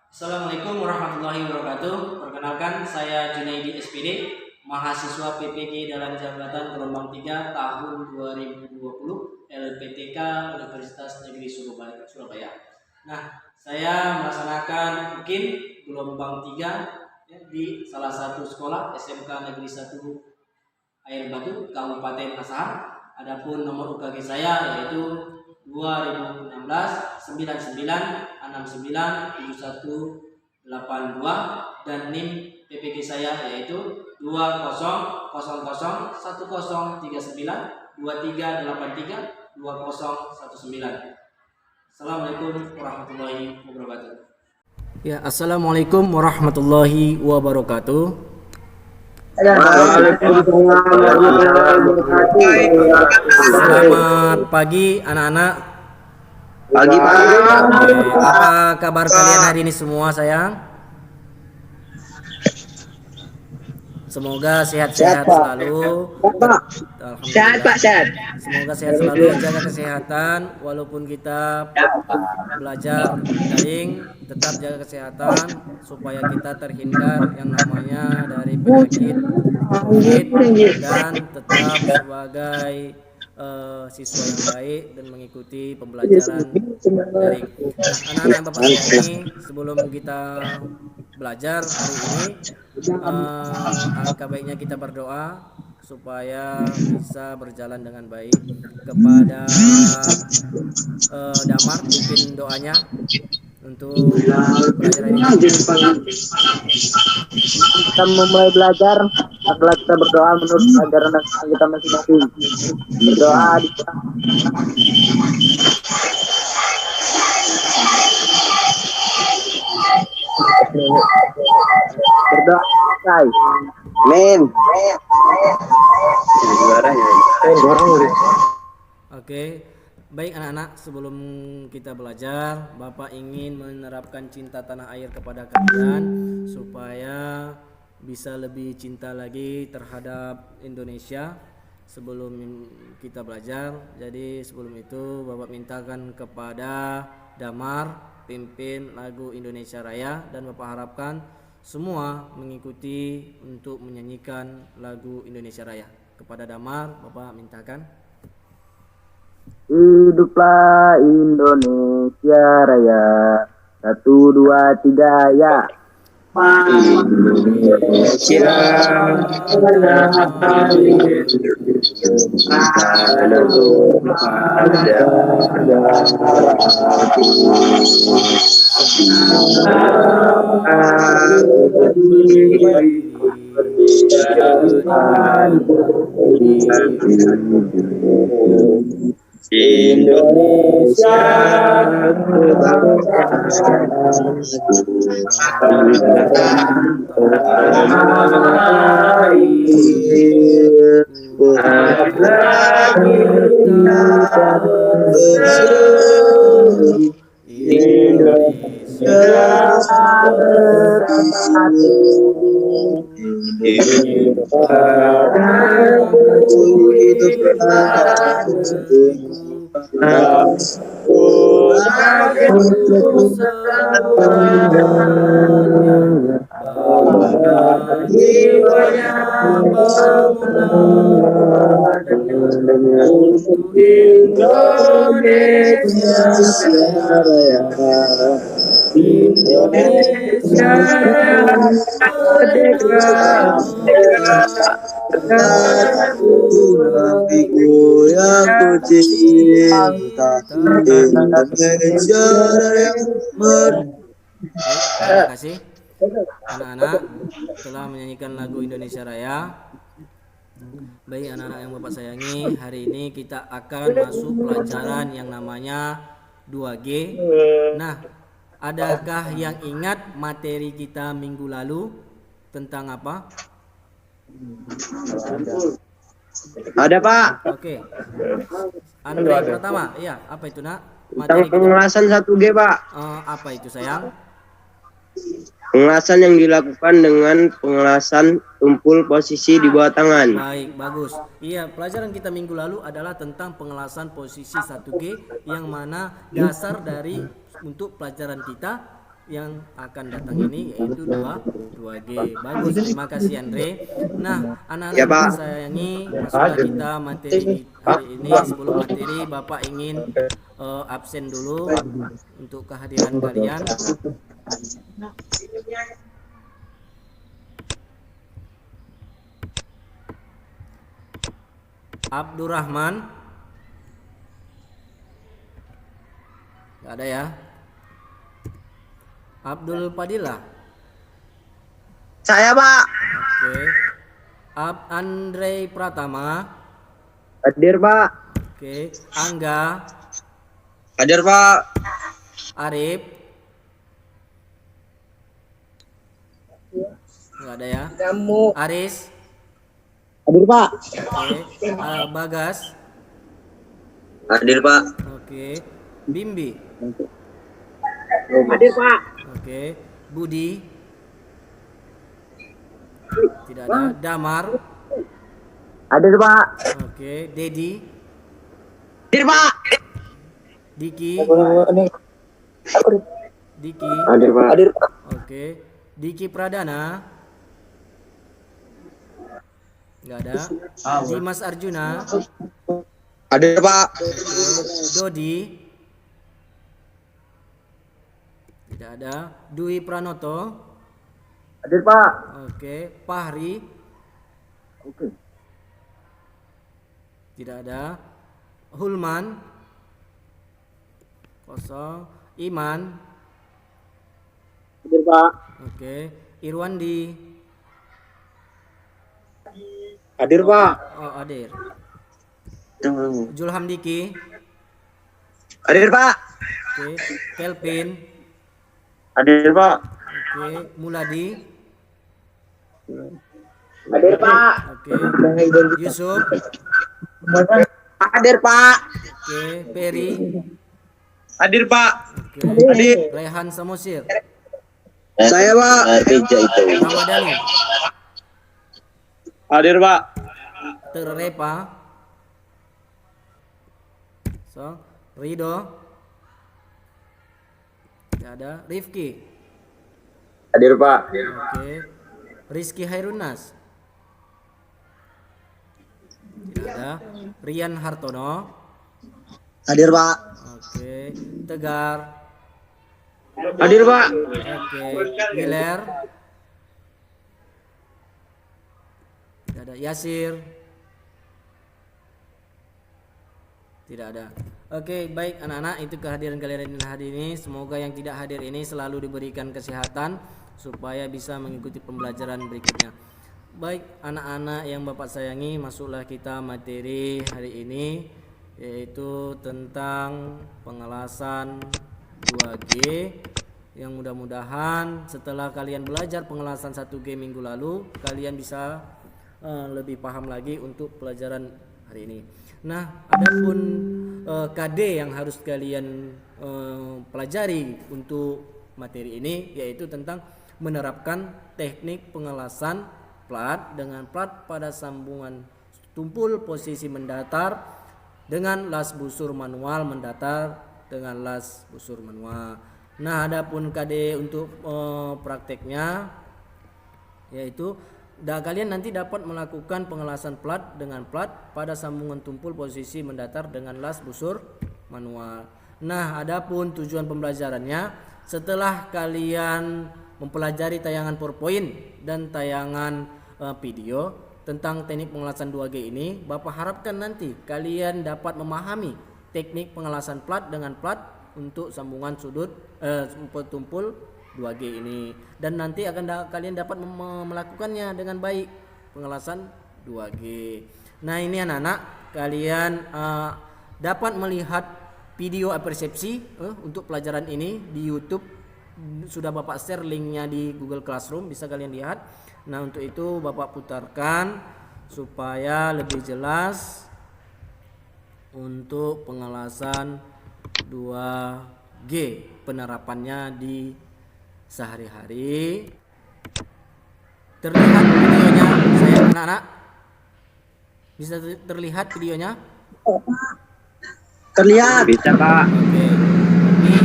Assalamualaikum warahmatullahi wabarakatuh. Perkenalkan, saya Junaidi SPD, mahasiswa PPG dalam jabatan gelombang 3 tahun 2020 LPTK Universitas Negeri Surabaya. Nah, saya melaksanakan mungkin gelombang 3 di salah satu sekolah SMK Negeri 1 Air Batu, Kabupaten Asahan. Adapun nomor UKG saya yaitu 2016 99 69 7182 dan NIM PPG saya yaitu 201010392383 Assalamualaikum warahmatullahi wabarakatuh. Ya, assalamualaikum warahmatullahi wabarakatuh. Selamat pagi anak-anak. Pagi Pak. Apa kabar kalian hari ini semua sayang? Semoga sehat-sehat selalu. Sehat Pak, sehat. Semoga sehat selalu, jaga kesehatan. Walaupun kita belajar daring, tetap jaga kesehatan supaya kita terhindar yang namanya dari penyakit COVID dan tetap sebagai siswa yang baik dan mengikuti pembelajaran daring. Nah, anak-anak yang Bapak sayangi, sebelum kita belajar hari ini, alangkah baiknya kita berdoa supaya bisa berjalan dengan baik. Kepada Damar, pimpin doanya untuk pelajaran ini. Kita memulai belajar, setelah kita berdoa menurut ajaran kita masing-masing. Berdoa di berdoa selesai. Amin. Oke, baik anak-anak, sebelum kita belajar, Bapak ingin menerapkan cinta tanah air kepada kalian supaya bisa lebih cinta lagi terhadap Indonesia sebelum kita belajar. Jadi sebelum itu Bapak mintakan kepada Damar pimpin lagu Indonesia Raya dan Bapak harapkan semua mengikuti untuk menyanyikan lagu Indonesia Raya. Kepada Damar, Bapak mintakan. Hiduplah Indonesia Raya. 1, 2, 3 ya. Indonesia Indonesia Terima kasih anak-anak telah menyanyikan lagu Indonesia Raya. Baik anak-anak yang Bapak sayangi, hari ini kita akan masuk pelajaran yang namanya 2G. Nah, adakah yang ingat materi kita minggu lalu tentang apa? Ada Pak. Oke. Andre pertama, iya, apa itu nak? Tentang pengelasan 1G Pak. Apa itu sayang? Pengelasan yang dilakukan dengan pengelasan tumpul posisi di bawah tangan. Baik, bagus. Iya, pelajaran kita minggu lalu adalah tentang pengelasan posisi 1G yang mana dasar dari untuk pelajaran kita yang akan datang ini yaitu 2G. Bagus, terima kasih Andre. Nah, anak-anak Ya, Pak. Bapak sayangi, masuklah kita materi hari ini. Sebelum materi, Bapak ingin absen dulu untuk kehadiran kalian. Abdurrahman, nggak ada ya. Abdul Padilla, Saya, Pak. oke. Andre Pratama, Hadir, Pak. oke. Angga, Hadir, Pak. Arif, nggak ada ya. Aris, Hadir, Pak. oke. Bagas, Hadir, Pak. oke. Bimbi, Hadir, Pak. oke. Budi, tidak ada. Damar, Hadir, Pak. oke. Dedi, Hadir, Pak. Diki, Diki, Hadir, Pak. Hadir, Pak. oke. Diki Pradana, nggak ada. Dimas Arjuna, Hadir, Pak. Dodi, tidak ada. Dwi Pranoto, Hadir, Pak. oke. Fahri, Oke. tidak ada. Hulman, kosong. Iman, Hadir, Pak. oke. Irwandi, Hadir, Pak. oh hadir. Julham Diki, Hadir, Pak. oke. Kelvin, Hadir, Pak. oke. Muladi, Hadir, Pak. oke. Yusuf, Hadir, Pak. oke. Peri, Hadir, Pak. oke. Hadir. Rehan Samosir, Saya, Pak. Ramadhani, Hadir, Pak. Terepa, so. Rido, tidak ada. Rifki, Hadir, Pak. oke. Rizky Hairunas, tidak ada. Rian Hartono, Hadir, Pak. oke. Tegar, Hadir, Pak. oke. Wiler, tidak ada. Yasir, tidak ada. Oke, baik anak-anak, itu kehadiran kalian hari ini. Semoga yang tidak hadir ini selalu diberikan kesehatan supaya bisa mengikuti pembelajaran berikutnya. Baik anak-anak yang Bapak sayangi, masuklah kita materi hari ini, yaitu tentang pengelasan 2G, yang mudah-mudahan setelah kalian belajar pengelasan 1G minggu lalu, kalian bisa lebih paham lagi untuk pelajaran hari ini. Nah, adapun KD yang harus kalian pelajari untuk materi ini, yaitu tentang menerapkan teknik pengelasan plat dengan plat pada sambungan tumpul posisi mendatar dengan las busur manual mendatar dengan las busur manual. Nah, adapun KD untuk prakteknya, yaitu kalian nanti dapat melakukan pengelasan plat dengan plat pada sambungan tumpul posisi mendatar dengan las busur manual. Nah, adapun tujuan pembelajarannya, setelah kalian mempelajari tayangan PowerPoint dan tayangan video tentang teknik pengelasan 2G ini, Bapak harapkan nanti kalian dapat memahami teknik pengelasan plat dengan plat untuk sambungan sudut tumpul 2G ini, dan nanti akan kalian dapat melakukannya dengan baik, pengelasan 2G. Nah, ini anak-anak, kalian dapat melihat video persepsi untuk pelajaran ini di YouTube. Sudah Bapak share linknya di Google Classroom, bisa kalian lihat. Nah, untuk itu Bapak putarkan supaya lebih jelas untuk pengelasan 2G penerapannya di sehari-hari. Terlihat videonya, saya anak-anak? Bisa terlihat videonya? Terlihat. Bisa, Pak. Oke. Ini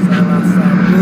salah satu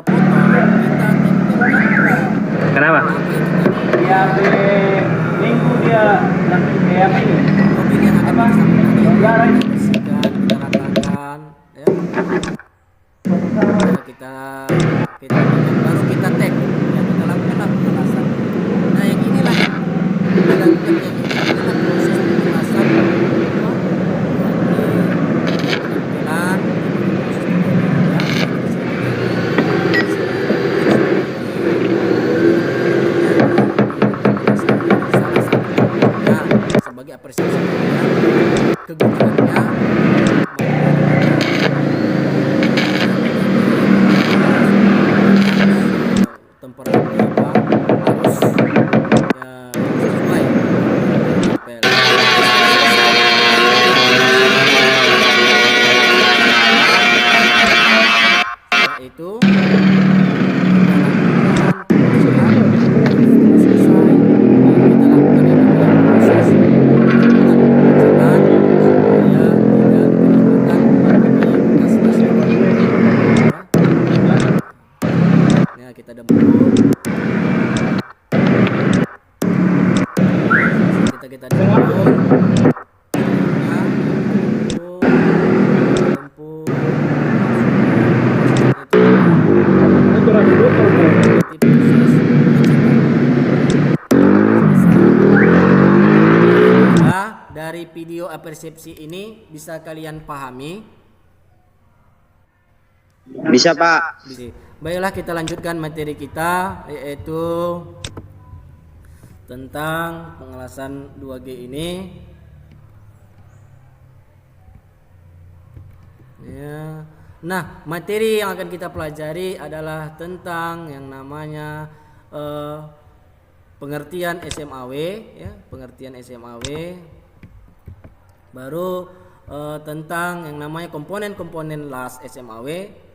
potong, kita tempelkan Kenapa? apa itu tadi? Ya, minggu dia langsung kayak ini. Mobil yang akan kita sambung tadi kita bersihkan, kita ratakan, ya. Ya, kita baru kita tag, ya kita lakukan pengelasan. Nah yang inilah yang dilakukan yang ini adalah proses pengelasan penampilan, salah satu sebagai apresiasi kegunaannya temperatur apa harus ya sesuai tempel yaitu kita dempul kita dempul dari video persepsi ini bisa kalian pahami? Bisa, Pak. Baiklah kita lanjutkan materi kita yaitu tentang pengelasan 2G ini. Ya. Nah, materi yang akan kita pelajari adalah tentang yang namanya pengertian SMAW, ya, pengertian SMAW. Baru tentang yang namanya komponen-komponen las SMAW,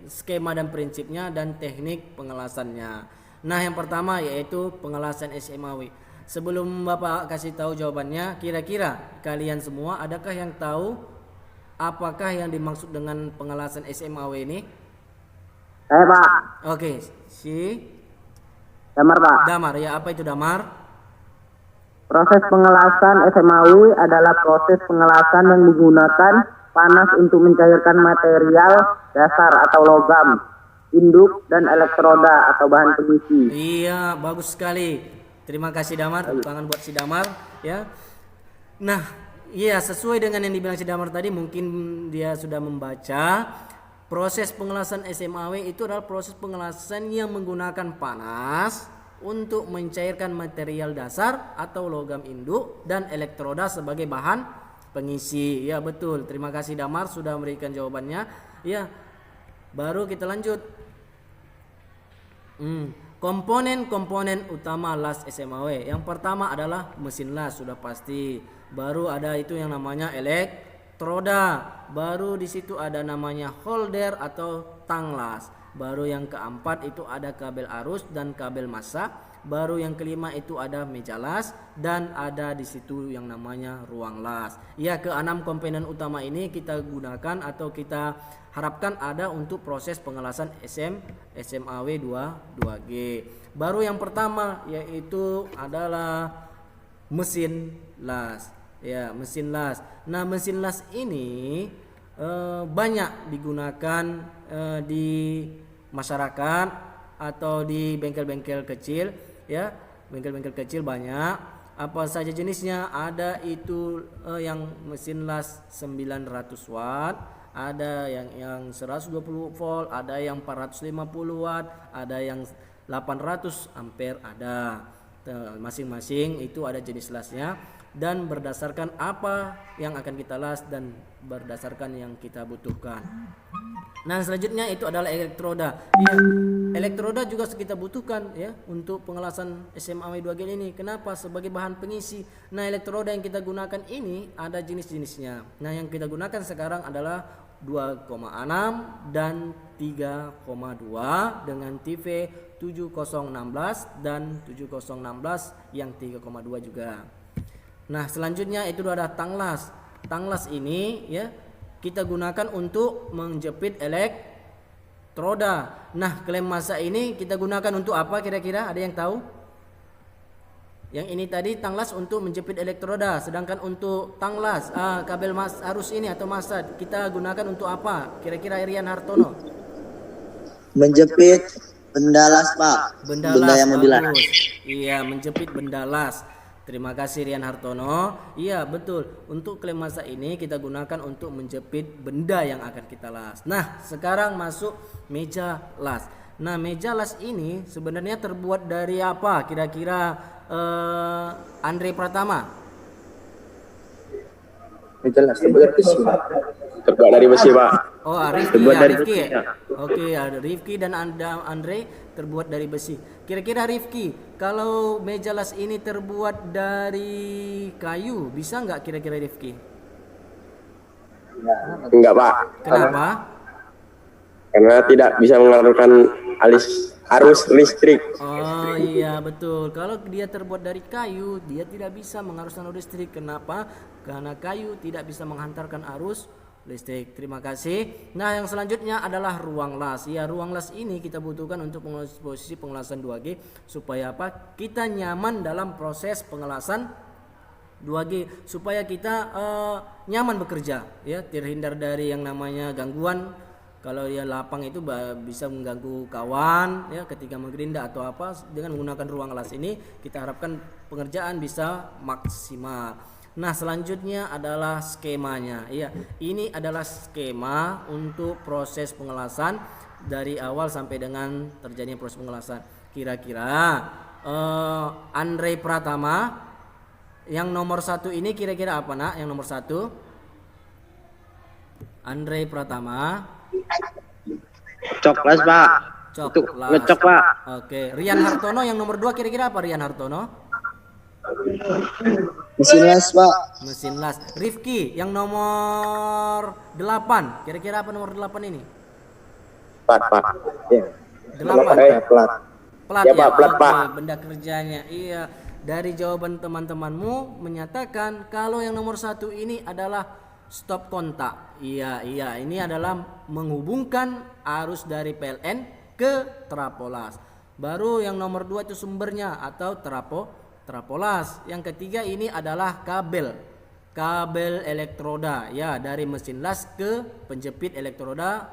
skema dan prinsipnya dan teknik pengelasannya. Nah, yang pertama yaitu pengelasan SMAW. Sebelum Bapak kasih tahu jawabannya, kira-kira kalian semua adakah yang tahu apakah yang dimaksud dengan pengelasan SMAW ini? Pak. Oke, si Damar, Pak. Damar, ya apa itu Damar? Proses pengelasan SMAW adalah proses pengelasan yang menggunakan panas untuk mencairkan material dasar atau logam, induk dan elektroda atau bahan pengisi. Iya, bagus sekali. Terima kasih Damar, tepuk tangan buat si Damar, ya. Nah, iya sesuai dengan yang dibilang si Damar tadi, mungkin dia sudah membaca. Proses pengelasan SMAW itu adalah proses pengelasan yang menggunakan panas untuk mencairkan material dasar atau logam induk dan elektroda sebagai bahan pengisi. Ya betul, terima kasih Damar sudah memberikan jawabannya. Ya, baru kita lanjut. Komponen-komponen utama las SMAW. Yang pertama adalah mesin las, sudah pasti. Baru ada itu yang namanya elektroda. Baru di situ ada namanya holder atau tang las. Baru yang keempat itu ada kabel arus dan kabel massa. Baru yang kelima itu ada meja las dan ada di situ yang namanya ruang las. Ya, keenam komponen utama ini kita gunakan atau kita harapkan ada untuk proses pengelasan SMAW 2G. Baru yang pertama yaitu adalah mesin las. Ya, mesin las. Nah, mesin las ini banyak digunakan di masyarakat atau di bengkel-bengkel kecil, ya, bengkel-bengkel kecil banyak. Apa saja jenisnya? Ada itu yang mesin las 900 watt, ada yang 120 volt, ada yang 450 watt, ada yang 800 ampere ada. Masing-masing itu ada jenis lasnya dan berdasarkan apa yang akan kita las dan berdasarkan yang kita butuhkan. Nah, selanjutnya itu adalah elektroda. Ya, elektroda juga kita butuhkan ya untuk pengelasan SMAW 2G ini. Kenapa? Sebagai bahan pengisi. Nah, elektroda yang kita gunakan ini ada jenis-jenisnya. Nah, yang kita gunakan sekarang adalah 2,6 dan 3,2 dengan TV 7016 dan 7016 yang 3,2 juga. Nah, selanjutnya itu ada tanglas. Tanglas ini ya kita gunakan untuk menjepit elektroda. Nah, klem massa ini kita gunakan untuk apa kira-kira? Ada yang tahu? Yang ini tadi tanglas untuk menjepit elektroda, sedangkan untuk tanglas kabel arus ini atau massa kita gunakan untuk apa? Kira-kira Rian Hartono? Menjepit benda las, Pak. Benda yang las, mobilan. bagus. Iya, menjepit benda las. Terima kasih Rian Hartono. Iya, betul. Untuk klem massa ini kita gunakan untuk menjepit benda yang akan kita las. Nah, sekarang masuk meja las. Nah, meja las ini sebenarnya terbuat dari apa? Kira-kira Andre Pratama. Meja las terbuat dari besi, Pak. Terbuat dari besi, Pak. Oh, Rifki Terbuat ya, dari Rifki. besi, ya. Oke, ada Rifki dan Andre terbuat dari besi. Kira-kira Rifki, kalau meja las ini terbuat dari kayu, bisa nggak kira-kira Rifki? Enggak, Pak. Kenapa? Karena tidak bisa mengalirkan arus listrik. Oh iya betul. Kalau dia terbuat dari kayu, dia tidak bisa mengaruskan arus listrik. Kenapa? Karena kayu tidak bisa menghantarkan arus listrik. Terima kasih. Nah, yang selanjutnya adalah ruang las. Ya, ruang las ini kita butuhkan untuk posisi pengelasan 2G supaya apa? Kita nyaman dalam proses pengelasan 2G supaya kita nyaman bekerja, ya, terhindar dari yang namanya gangguan. Kalau dia lapang itu bisa mengganggu kawan, ya, ketika menggerinda atau apa. Dengan menggunakan ruang las ini kita harapkan pengerjaan bisa maksimal. Nah, selanjutnya adalah skemanya. Iya, ini adalah skema untuk proses pengelasan dari awal sampai dengan terjadinya proses pengelasan. Kira-kira Andre Pratama yang nomor 1 ini kira-kira apa, Nak? Yang nomor 1 Andre Pratama. Coklas, Pak. Coklas. Ngecok, Pak. Oke, Rian Hartono yang nomor 2 kira-kira apa Rian Hartono? Mesin las, Pak. Mesin las. Rifki yang nomor 8 kira-kira apa nomor 8 ini? Plat, Pak. Ya. 8. Plat. Plat Ya, ya, Pak, plat, oke, Pak. benda kerjanya. Iya, dari jawaban teman-temanmu menyatakan kalau yang nomor 1 ini adalah stop kontak. Iya, ini adalah menghubungkan arus dari PLN ke trapolas. Baru yang nomor 2 itu sumbernya atau trapolas. Yang ketiga ini adalah kabel elektroda, ya, dari mesin las ke penjepit elektroda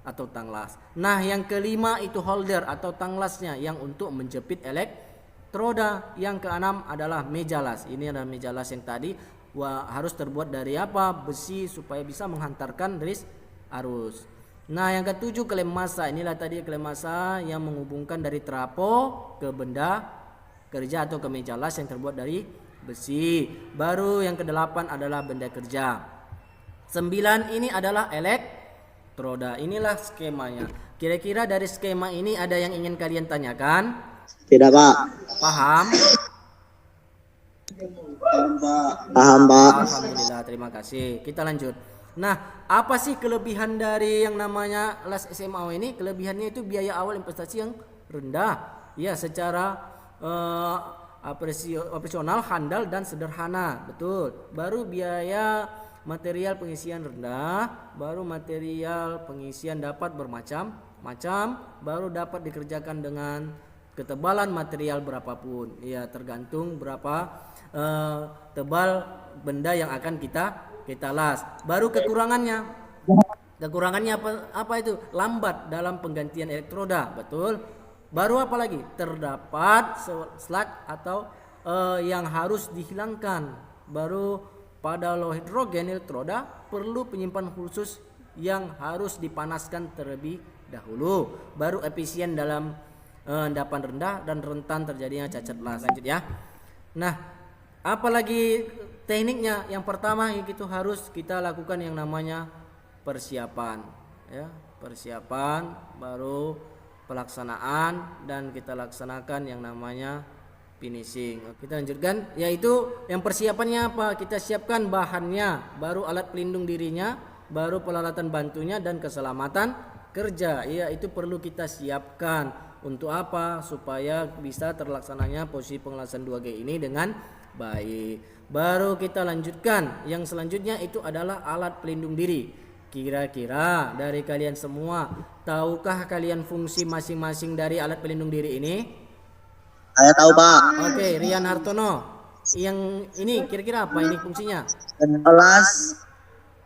atau tanglas. Nah, yang kelima itu holder atau tanglasnya yang untuk menjepit elektroda. Yang keenam adalah meja las. Ini adalah meja las yang tadi harus terbuat dari apa? Besi supaya bisa menghantarkan arus. Nah, yang ketujuh klem massa. Inilah tadi klem massa yang menghubungkan dari trapo ke benda kerja atau ke meja las yang terbuat dari besi. Baru yang kedelapan adalah benda kerja. 9 ini adalah elektroda. Inilah skemanya. Kira-kira dari skema ini ada yang ingin kalian tanyakan? Tidak, Pak. Paham? Paham, Pak. Alhamdulillah, terima kasih. Kita lanjut. Nah, apa sih kelebihan dari yang namanya las SMA ini? Kelebihannya itu biaya awal investasi yang rendah. Ya, secara operasional, handal dan sederhana. Betul. Baru biaya material pengisian rendah. Baru material pengisian dapat bermacam-macam. Baru dapat dikerjakan dengan ketebalan material berapapun. Ya, tergantung berapa tebal benda yang akan kita las. Baru kekurangannya apa itu? Lambat dalam penggantian elektroda. Betul. Baru apa lagi? Terdapat slag atau yang harus dihilangkan. Baru pada low hidrogen elektroda perlu penyimpanan khusus yang harus dipanaskan terlebih dahulu. Baru efisien dalam endapan rendah dan rentan terjadinya cacat las. Lanjut ya. Nah, apalagi tekniknya? Yang pertama itu harus kita lakukan yang namanya persiapan, ya, persiapan, baru pelaksanaan, dan kita laksanakan yang namanya finishing. Kita lanjutkan, yaitu yang persiapannya apa? Kita siapkan bahannya, baru alat pelindung dirinya, baru peralatan bantunya dan keselamatan kerja. Ya, itu perlu kita siapkan. Untuk apa? Supaya bisa terlaksananya posisi pengelasan 2G ini dengan baik. Baru kita lanjutkan. Yang selanjutnya itu adalah alat pelindung diri. Kira-kira dari kalian semua, tahukah kalian fungsi masing-masing dari alat pelindung diri ini? Saya tahu Pak. Oke, Rian Hartono. Yang ini kira-kira apa ini fungsinya? Kelas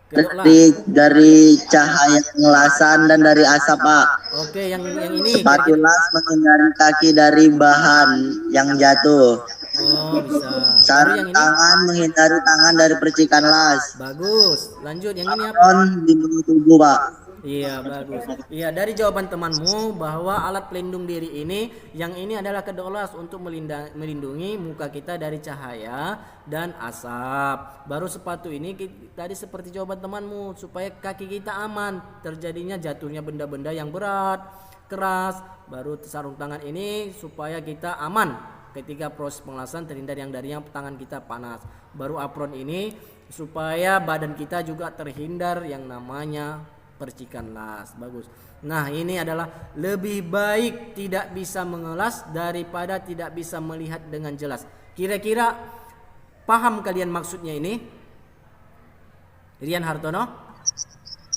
Kedoklah. dari cahaya pengelasan dan dari asap Pak. Oke, yang ini. Sepatu las menghindari kaki dari bahan yang jatuh. Oh, bisa. Baru Sarung yang ini. tangan menghindari tangan dari percikan las. Bagus. Lanjut yang ini apa? Apron di tubuh Pak. Iya, bagus. Iya, dari jawaban temanmu bahwa alat pelindung diri ini yang ini adalah kedok las untuk melindungi muka kita dari cahaya dan asap. Baru sepatu ini tadi seperti jawaban temanmu supaya kaki kita aman terjadinya jatuhnya benda-benda yang berat, keras. Baru sarung tangan ini supaya kita aman ketika proses pengelasan terhindar yang dari yang tangan kita panas. Baru apron ini supaya badan kita juga terhindar yang namanya percikan las. Bagus. Nah, ini adalah lebih baik tidak bisa mengelas daripada tidak bisa melihat dengan jelas. Kira-kira paham kalian maksudnya ini? Rian Hartono?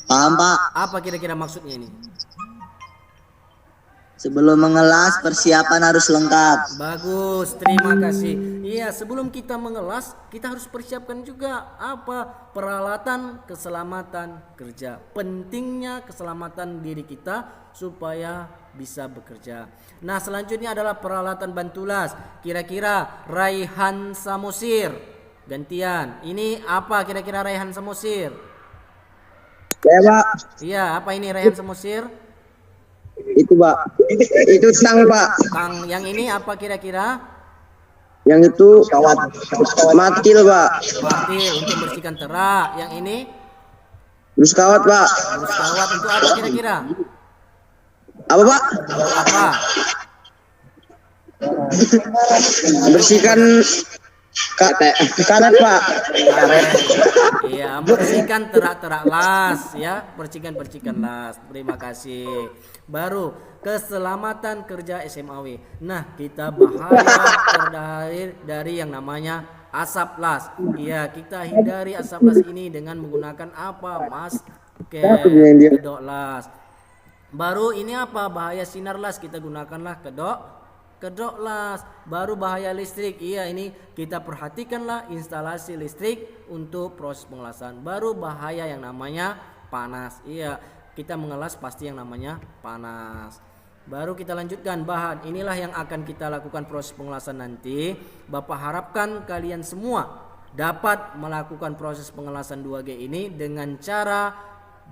Paham Pak. Apa kira-kira maksudnya ini? Sebelum mengelas persiapan harus lengkap. Bagus, terima kasih. Iya, sebelum kita mengelas, kita harus persiapkan juga apa? Peralatan keselamatan kerja. Pentingnya keselamatan diri kita supaya bisa bekerja. Nah, selanjutnya adalah peralatan bantu las. Kira-kira Raihan Samosir. Gantian. Ini apa kira-kira Raihan Samosir? Ya Pak. Iya, apa ini Raihan Samosir? Itu Pak. Itu tang Pak. Tang yang ini apa kira-kira? Yang itu matil Pak. Martil untuk bersihkan terak. Yang ini Terus kawat Pak. brus kawat untuk apa kira-kira? Apa Pak? Apa? Bersihkan karet Pak. Iya, bersihkan terak-terak las ya, percikan-percikan las. Terima kasih. Baru keselamatan kerja SMAW. Nah, kita bahaya terhindar dari yang namanya asap las. Iya, kita hindari asap las ini dengan menggunakan apa? Masker, kedok las. Baru ini apa? Bahaya sinar las, kita gunakanlah kedok las. Baru bahaya listrik, iya ini kita perhatikanlah instalasi listrik untuk proses pengelasan. Baru bahaya yang namanya panas, iya kita mengelas pasti yang namanya panas. Baru kita lanjutkan bahan, inilah yang akan kita lakukan proses pengelasan nanti. Bapak harapkan kalian semua dapat melakukan proses pengelasan 2G ini dengan cara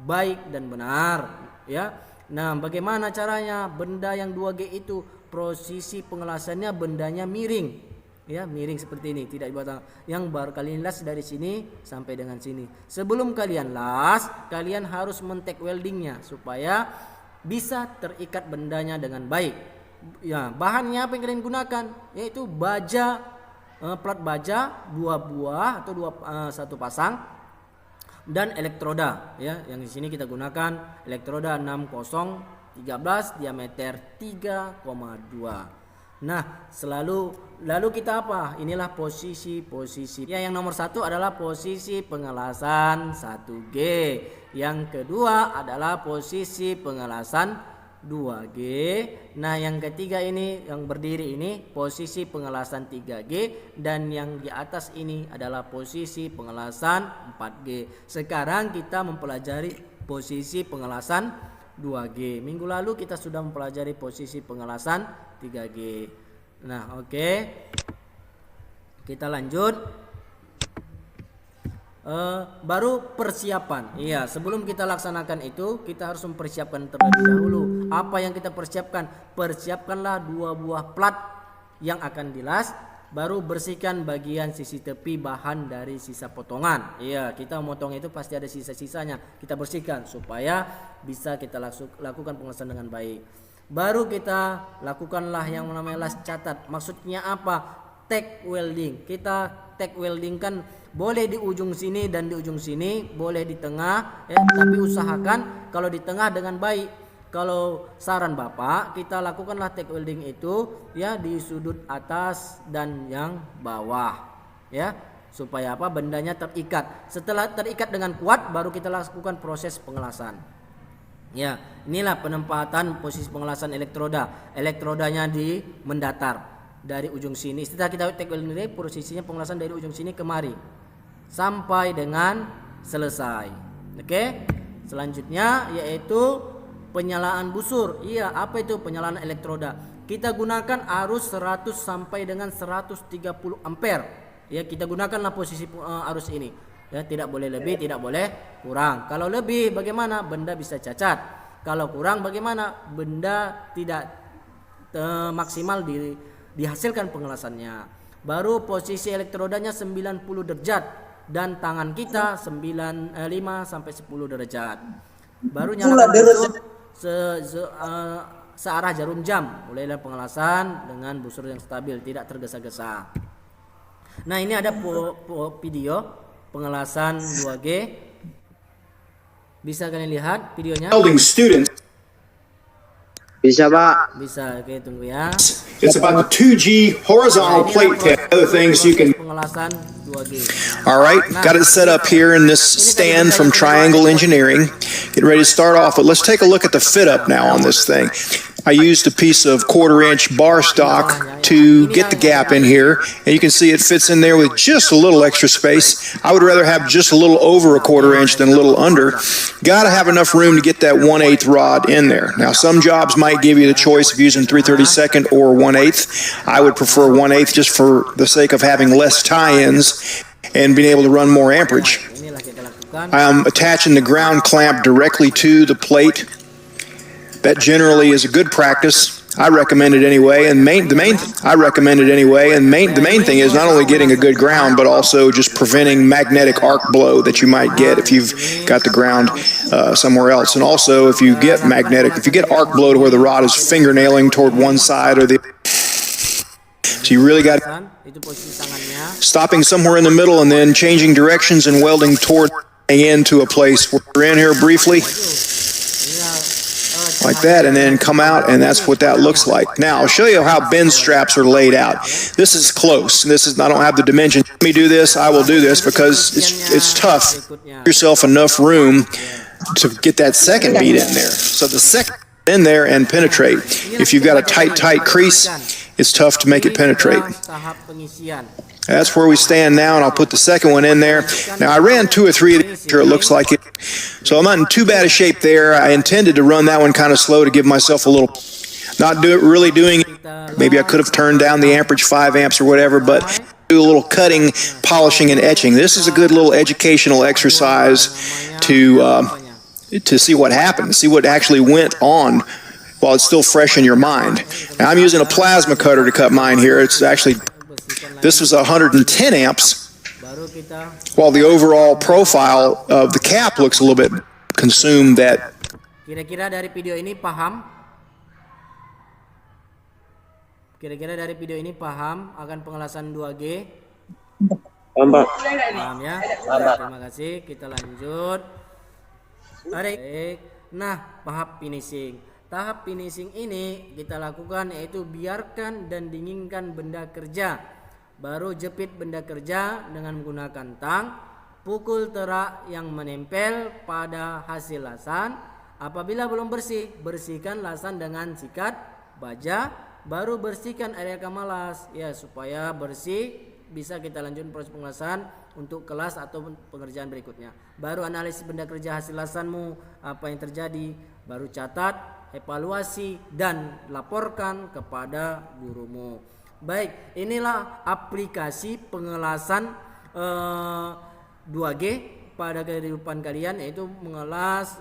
baik dan benar ya. Nah, bagaimana caranya? Benda yang 2G itu posisi pengelasannya bendanya miring ya, miring seperti ini, tidak di bawah. Yang baru kalian las dari sini sampai dengan sini. Sebelum kalian las, kalian harus men-tack weldingnya supaya bisa terikat bendanya dengan baik ya. Bahannya apa yang kalian gunakan? Yaitu baja, plat baja 2 buah atau satu pasang, dan elektroda ya. Yang di sini kita gunakan elektroda 6013 diameter 3,2. Nah, lalu kita apa? Inilah posisi ya. Yang nomor 1 adalah posisi pengelasan 1G. Yang kedua adalah posisi pengelasan 2G. Nah, yang ketiga ini yang berdiri ini posisi pengelasan 3G, dan yang di atas ini adalah posisi pengelasan 4G. Sekarang kita mempelajari posisi pengelasan 2G. Minggu lalu kita sudah mempelajari posisi pengelasan 3G. Nah, oke. Kita lanjut. Baru persiapan. Iya, sebelum kita laksanakan itu, kita harus mempersiapkan terlebih dahulu. Apa yang kita persiapkan? Persiapkanlah 2 buah plat yang akan dilas. Baru bersihkan bagian sisi tepi bahan dari sisa potongan. Iya, kita memotong itu pasti ada sisa-sisanya. Kita bersihkan supaya bisa kita lakukan pengelasan dengan baik. Baru kita lakukanlah yang namanya las catat. Maksudnya apa? Tack welding. Kita tack welding kan boleh di ujung sini dan di ujung sini, boleh di tengah ya, tapi usahakan kalau di tengah dengan baik. Kalau saran Bapak, kita lakukanlah tack welding itu ya di sudut atas dan yang bawah ya, supaya apa? Bendanya terikat. Setelah terikat dengan kuat, baru kita lakukan proses pengelasan. Ya, inilah penempatan posisi pengelasan elektroda. Elektrodanya di mendatar dari ujung sini. Setelah kita take nilai, posisinya pengelasan dari ujung sini kemari sampai dengan selesai. Oke. Selanjutnya yaitu penyalaan busur. Iya, apa itu penyalaan elektroda? Kita gunakan arus 100 sampai dengan 130 ampere. Ya, kita gunakanlah posisi arus ini. Ya, tidak boleh lebih, tidak boleh kurang. Kalau lebih bagaimana? Benda bisa cacat. Kalau kurang bagaimana? Benda tidak maksimal dihasilkan pengelasannya. Baru posisi elektrodanya 90 derajat dan tangan kita 5 sampai 10 derajat. Baru nyalakan busur searah jarum jam. Mulailah pengelasan dengan busur yang stabil, tidak tergesa-gesa. Nah, ini ada video pengelasan 2G. Bisa kalian lihat videonya? Bisa, Pak. Bisa, oke, tunggu ya. It's about the 2G horizontal plate test. Other things you can. Pengelasan 2G. All right, got it set up here in this stand from Triangle Engineering. Get ready to start off, but let's take a look at the fit up now on this thing. I used a piece of 1/4-inch bar stock to get the gap in here, and you can see it fits in there with just a little extra space. I would rather have just a little over a 1/4 inch than a little under. Got to have enough room to get that 1/8 rod in there. Now, some jobs might give you the choice of using 3/32 or 1/8. I would prefer 1/8 just for the sake of having less tie-ins and being able to run more amperage. I'm attaching the ground clamp directly to the plate. That generally is a good practice. I recommend it anyway. And the main thing is not only getting a good ground, but also just preventing magnetic arc blow that you might get if you've got the ground somewhere else. And also, if you get arc blow to where the rod is fingernailing toward one side or the other. So you really got stopping somewhere in the middle and then changing directions and welding toward into a place. We're in here briefly. Like that, and then come out, and that's what that looks like. Now, I'll show you how bend straps are laid out. This is close. I don't have the dimension. Let me do this. I will do this because it's tough. Give yourself enough room to get that second bead in there. So the second in there and penetrate. If you've got a tight crease, it's tough to make it penetrate. That's where we stand now, and I'll put the second one in there. Now, I ran 2 or 3 of these here, it looks like it. So I'm not in too bad a shape there. I intended to run that one kind of slow to give myself a little, really doing it. Maybe I could have turned down the amperage 5 amps or whatever, but do a little cutting, polishing, and etching. This is a good little educational exercise to see what happened, see what actually went on while it's still fresh in your mind. Now, I'm using a plasma cutter to cut mine here. This was 110 amps, while the overall profile of the cap looks a little bit consumed. That kira-kira dari video ini paham? Akan pengelasan 2G? Paham ya? Terima kasih. Kita lanjut. Baik. Nah, tahap finishing. Tahap finishing ini kita lakukan yaitu biarkan dan dinginkan benda kerja. Baru jepit benda kerja dengan menggunakan tang, pukul terak yang menempel pada hasil lasan. Apabila belum bersih, bersihkan lasan dengan sikat baja, baru bersihkan area kamalas ya supaya bersih. Bisa kita lanjutkan proses pengelasan untuk kelas atau pengerjaan berikutnya. Baru analisis benda kerja hasil lasanmu, apa yang terjadi, baru catat, evaluasi dan laporkan kepada gurumu. Baik, inilah aplikasi pengelasan 2G pada kehidupan kalian, yaitu mengelas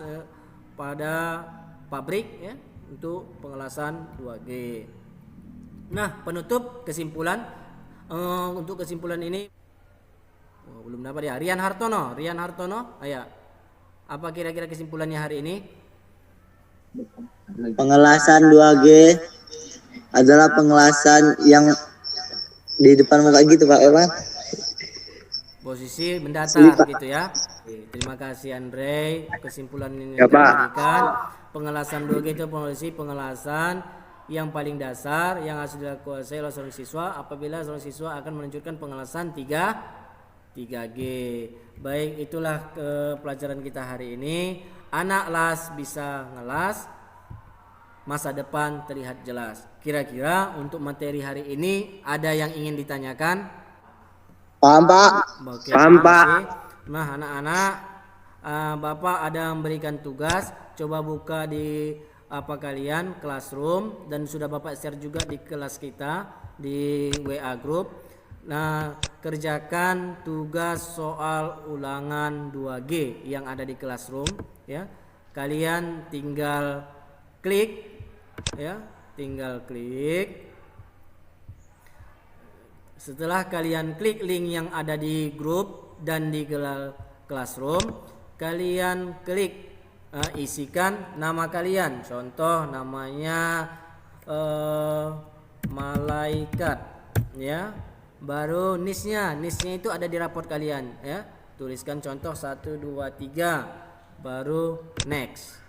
pada pabrik ya, untuk pengelasan 2G. Nah, penutup kesimpulan untuk kesimpulan ini belum dapat ya. Rian Hartono, ayo. Apa kira-kira kesimpulannya hari ini? Pengelasan 2G adalah pengelasan yang di depan muka gitu Pak Evan. Posisi mendatar gitu ya. Terima kasih Andre. Kesimpulan ini ya, diberikan. Pengelasan 2G itu pengelasan yang paling dasar yang harus dilakukan oleh seorang siswa apabila seorang siswa akan melanjutkan pengelasan 3G. 3G. Baik, itulah pelajaran kita hari ini. Anak las bisa ngelas, masa depan terlihat jelas. Kira-kira untuk materi hari ini ada yang ingin ditanyakan? Paham, Pak? Oke, Paham, terima Pak. kasih. Nah, anak-anak, Bapak ada memberikan tugas, coba buka di kalian Classroom, dan sudah Bapak share juga di kelas kita di WA group. Nah, kerjakan tugas soal ulangan 2G yang ada di Classroom ya. Kalian tinggal klik ya, tinggal klik. Setelah kalian klik link yang ada di grup dan di Classroom, kalian klik isikan nama kalian. Contoh namanya malaikat ya. Baru nisnya itu ada di raport kalian ya. Tuliskan contoh 1 2 3, baru next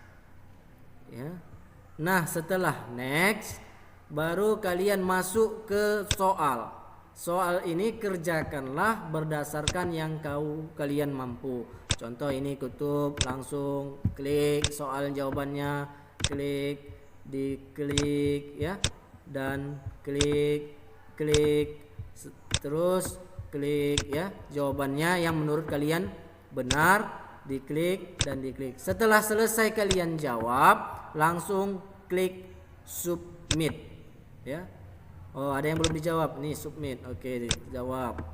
ya. Nah, setelah next baru kalian masuk ke soal. Soal ini kerjakanlah berdasarkan yang kalian mampu. Contoh ini kutub, langsung klik soal jawabannya, diklik ya, dan klik terus klik ya jawabannya yang menurut kalian benar, diklik dan diklik. Setelah selesai kalian jawab, langsung klik submit ya. Oh, ada yang belum dijawab nih, submit. Oke, dijawab.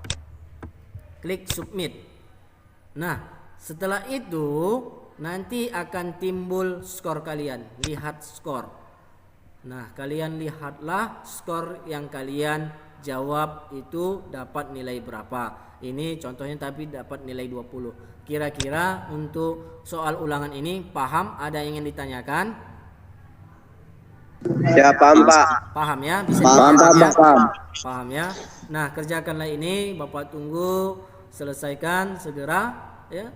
Klik submit. Nah, setelah itu nanti akan timbul skor kalian. Lihat skor. Nah, kalian lihatlah skor yang kalian jawab itu dapat nilai berapa. Ini contohnya tapi dapat nilai 20. Kira-kira untuk soal ulangan ini paham? Ada yang ingin ditanyakan? Ya, paham, Pak. Paham ya? Bisa Paham, paham ya? Nah, kerjakanlah ini, Bapak tunggu selesaikan segera ya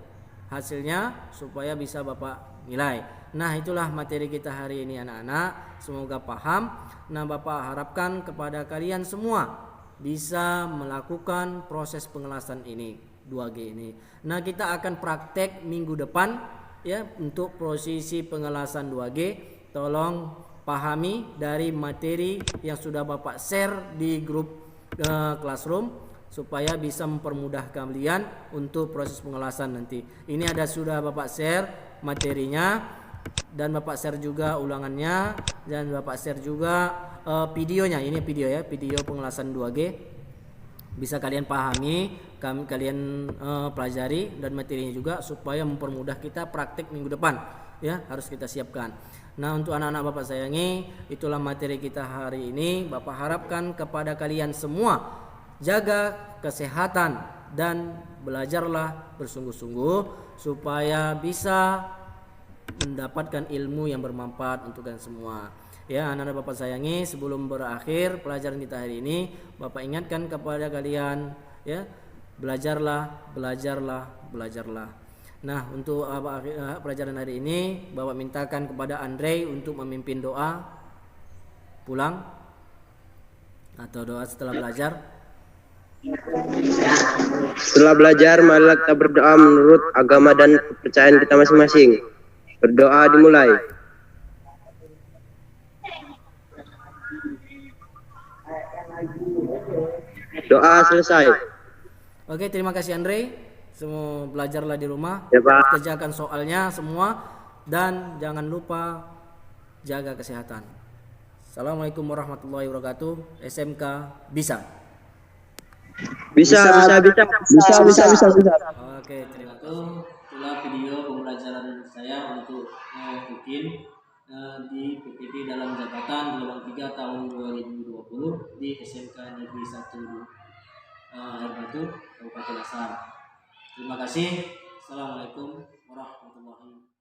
hasilnya supaya bisa Bapak nilai. Nah, itulah materi kita hari ini anak-anak. Semoga paham. Nah, Bapak harapkan kepada kalian semua bisa melakukan proses pengelasan ini 2G ini. Nah, kita akan praktek minggu depan ya untuk posisi pengelasan 2G. Tolong pahami dari materi yang sudah Bapak share di grup Classroom supaya bisa mempermudah kalian untuk proses pengelasan nanti. Ini sudah Bapak share materinya dan Bapak share juga ulangannya dan Bapak share juga videonya. Ini video ya, video pengelasan 2G. Bisa kalian pahami, kalian pelajari dan materinya juga supaya mempermudah kita praktek minggu depan ya, harus kita siapkan. Nah, untuk anak-anak Bapak sayangi, itulah materi kita hari ini. Bapak harapkan kepada kalian semua jaga kesehatan dan belajarlah bersungguh-sungguh supaya bisa mendapatkan ilmu yang bermanfaat untuk kalian semua. Ya, anak-anak Bapak sayangi, sebelum berakhir pelajaran kita hari ini, Bapak ingatkan kepada kalian ya, belajarlah. Nah, untuk pelajaran hari ini Bapak mintakan kepada Andre untuk memimpin doa pulang atau doa setelah belajar. Setelah belajar, marilah kita berdoa menurut agama dan kepercayaan kita masing-masing. Berdoa dimulai. Doa selesai. Oke, terima kasih Andre. Semua belajarlah di rumah, Ya, Pak. kerjakan soalnya semua dan jangan lupa jaga kesehatan. Assalamualaikum warahmatullahi wabarakatuh. SMK bisa. Bisa. Oke, terima kasih. Itulah video pembelajaran saya untuk bikin di PPT dalam jabatan gelombang 3 tahun 2020 di SMK Negeri 1 Air Batu, Kabupaten Asar. Terima kasih. Assalamualaikum warahmatullahi wabarakatuh.